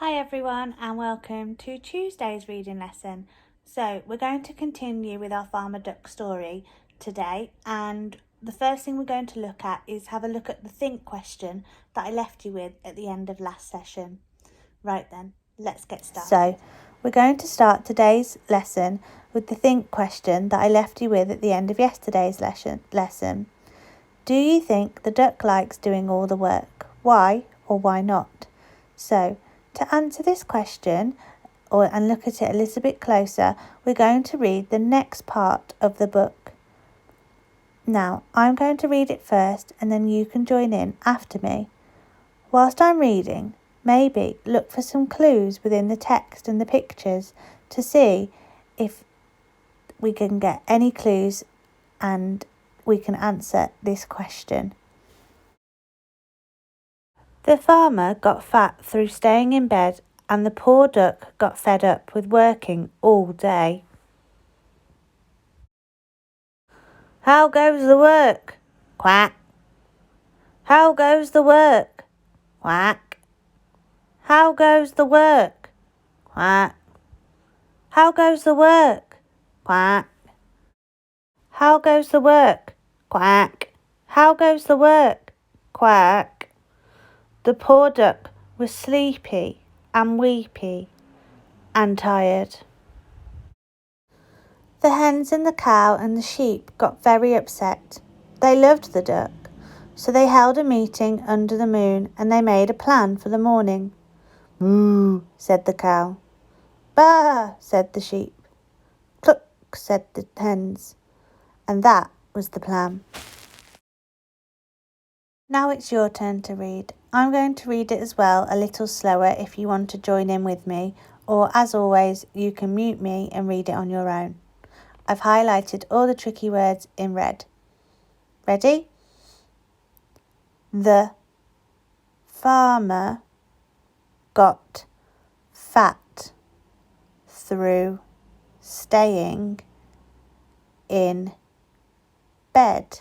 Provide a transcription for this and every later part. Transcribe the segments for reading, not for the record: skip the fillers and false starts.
Hi everyone and welcome to Tuesday's reading lesson. So we're going to continue with our farmer duck story today, and the first thing we're going to look at is have a look at the think question that I left you with at the end of last session. Right then, let's get started. So we're going to start today's lesson with the think question that I left you with at the end of yesterday's lesson. Do you think the duck likes doing all the work? Why or why not? So to answer this question and look at it a little bit closer, we're going to read the next part of the book. Now, I'm going to read it first and then you can join in after me. Whilst I'm reading, maybe look for some clues within the text and the pictures to see if we can get any clues and we can answer this question. The farmer got fat through staying in bed, and the poor duck got fed up with working all day. How goes the work? Quack. How goes the work? Quack. How goes the work? Quack. How goes the work? Quack. How goes the work? Quack. How goes the work? Quack. The poor duck was sleepy and weepy and tired. The hens and the cow and the sheep got very upset. They loved the duck, so they held a meeting under the moon and they made a plan for the morning. Moo, said the cow. Baa, said the sheep. Cluck, said the hens. And that was the plan. Now it's your turn to read. I'm going to read it as well, a little slower if you want to join in with me, or as always, you can mute me and read it on your own. I've highlighted all the tricky words in red. Ready? The farmer got fat through staying in bed,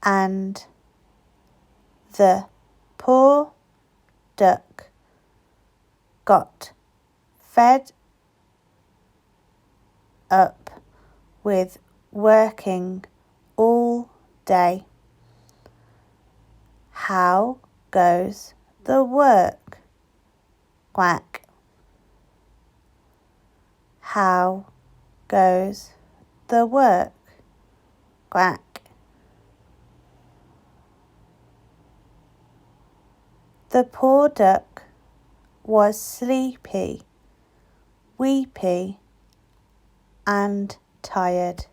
and the poor duck got fed up with working all day. How goes the work? Quack. How goes the work? Quack. The poor duck was sleepy, weepy, and tired.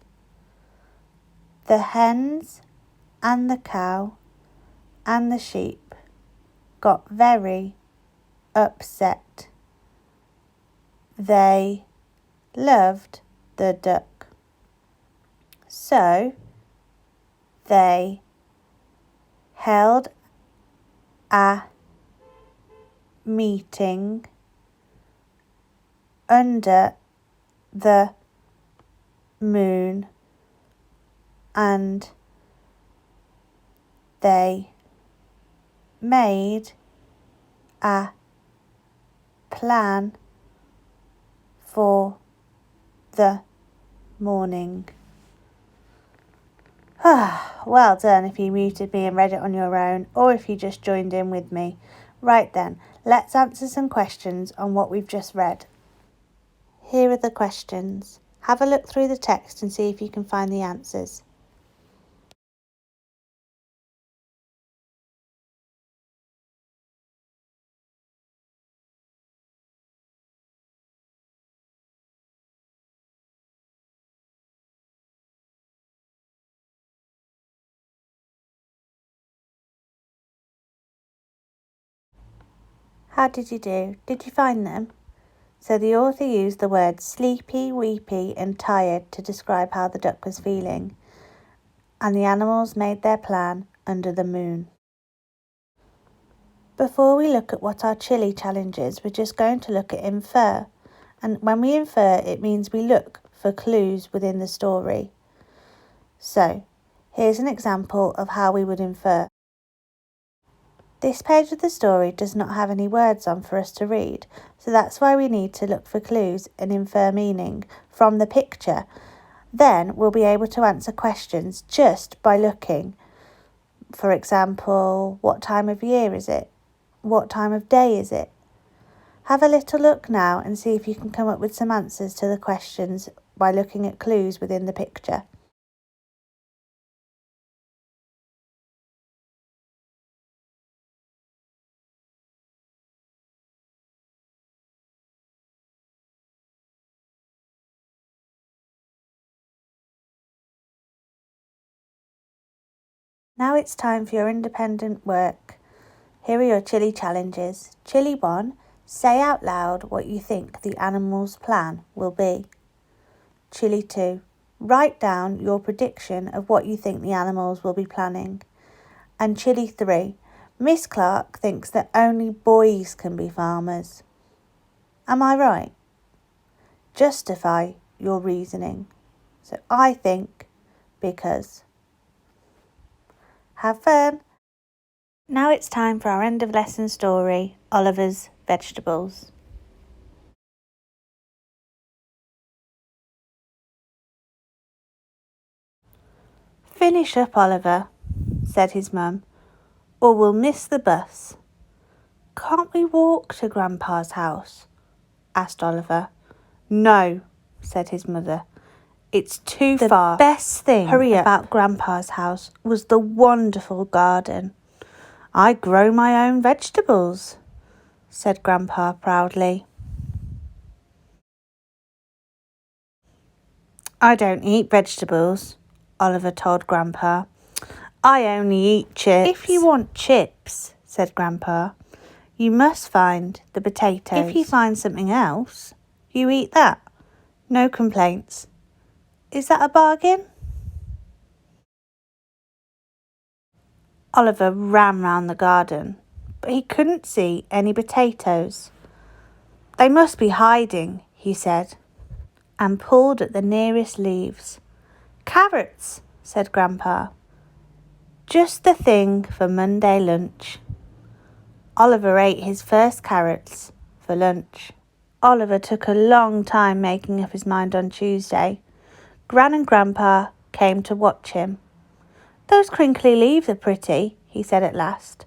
The hens and the cow and the sheep got very upset. They loved the duck, so they held a meeting under the moon and they made a plan for the morning. Well done if you muted me and read it on your own, or if you just joined in with me. Right then, let's answer some questions on what we've just read. Here are the questions. Have a look through the text and see if you can find the answers. How did you do? Did you find them? So the author used the words sleepy, weepy and tired to describe how the duck was feeling. And the animals made their plan under the moon. Before we look at what our chili challenge is, we're just going to look at infer. And when we infer, it means we look for clues within the story. So here's an example of how we would infer. This page of the story does not have any words on for us to read, so that's why we need to look for clues and infer meaning from the picture. Then we'll be able to answer questions just by looking. For example, what time of year is it? What time of day is it? Have a little look now and see if you can come up with some answers to the questions by looking at clues within the picture. Now it's time for your independent work. Here are your chili challenges. Chili 1, say out loud what you think the animal's plan will be. Chili 2, write down your prediction of what you think the animals will be planning. And Chili 3, Miss Clark thinks that only boys can be farmers. Am I right? Justify your reasoning. So I think because. Have fun! Now it's time for our end of lesson story, Oliver's Vegetables. Finish up, Oliver, said his mum, or we'll miss the bus. Can't we walk to Grandpa's house? Asked Oliver. No, said his mother. It's too far. The best thing about Grandpa's house was the wonderful garden. I grow my own vegetables, said Grandpa proudly. I don't eat vegetables, Oliver told Grandpa. I only eat chips. If you want chips, said Grandpa, you must find the potatoes. If you find something else, you eat that. No complaints. Is that a bargain? Oliver ran round the garden, but he couldn't see any potatoes. They must be hiding, he said, and pulled at the nearest leaves. Carrots, said Grandpa. Just the thing for Monday lunch. Oliver ate his first carrots for lunch. Oliver took a long time making up his mind on Tuesday. Gran and Grandpa came to watch him. Those crinkly leaves are pretty, he said at last.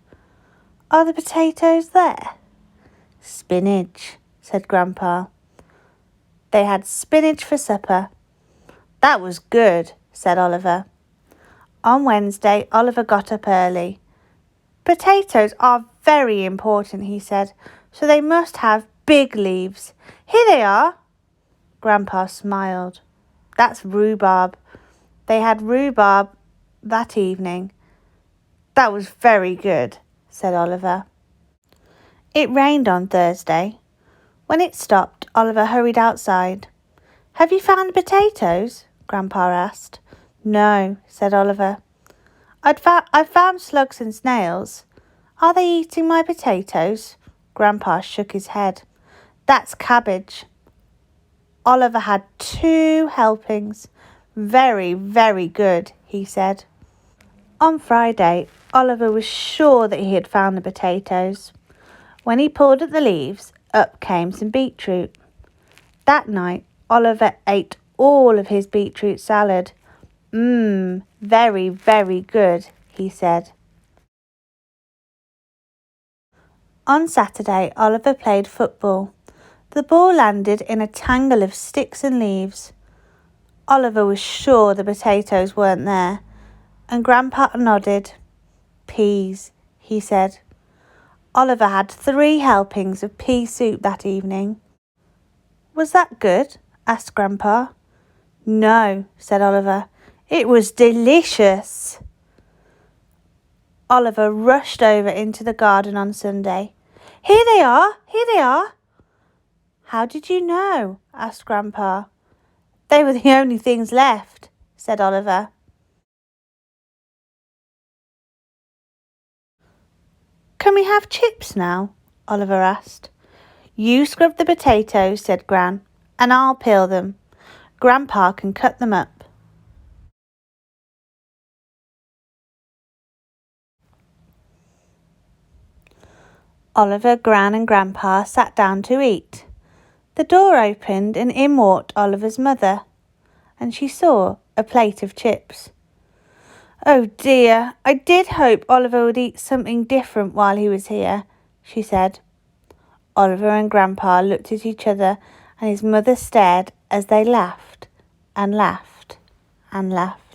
Are the potatoes there? Spinach, said Grandpa. They had spinach for supper. That was good, said Oliver. On Wednesday, Oliver got up early. Potatoes are very important, he said, so they must have big leaves. Here they are. Grandpa smiled. That's rhubarb. They had rhubarb that evening. That was very good, said Oliver. It rained on Thursday. When it stopped, Oliver hurried outside. Have you found potatoes? Grandpa asked. No, said Oliver. I've found slugs and snails. Are they eating my potatoes? Grandpa shook his head. That's cabbage. Oliver had 2 helpings. Very, very good, he said. On Friday, Oliver was sure that he had found the potatoes. When he pulled at the leaves, up came some beetroot. That night, Oliver ate all of his beetroot salad. Very, very good, he said. On Saturday, Oliver played football. The ball landed in a tangle of sticks and leaves. Oliver was sure the potatoes weren't there, and Grandpa nodded. Peas, he said. Oliver had 3 helpings of pea soup that evening. Was that good? Asked Grandpa. No, said Oliver. It was delicious. Oliver rushed over into the garden on Sunday. Here they are! Here they are! How did you know? Asked Grandpa. They were the only things left, said Oliver. Can we have chips now? Oliver asked. You scrub the potatoes, said Gran, and I'll peel them. Grandpa can cut them up. Oliver, Gran and Grandpa sat down to eat. The door opened and in walked Oliver's mother, and she saw a plate of chips. "Oh dear, I did hope Oliver would eat something different while he was here," she said. Oliver and Grandpa looked at each other and his mother stared as they laughed and laughed and laughed.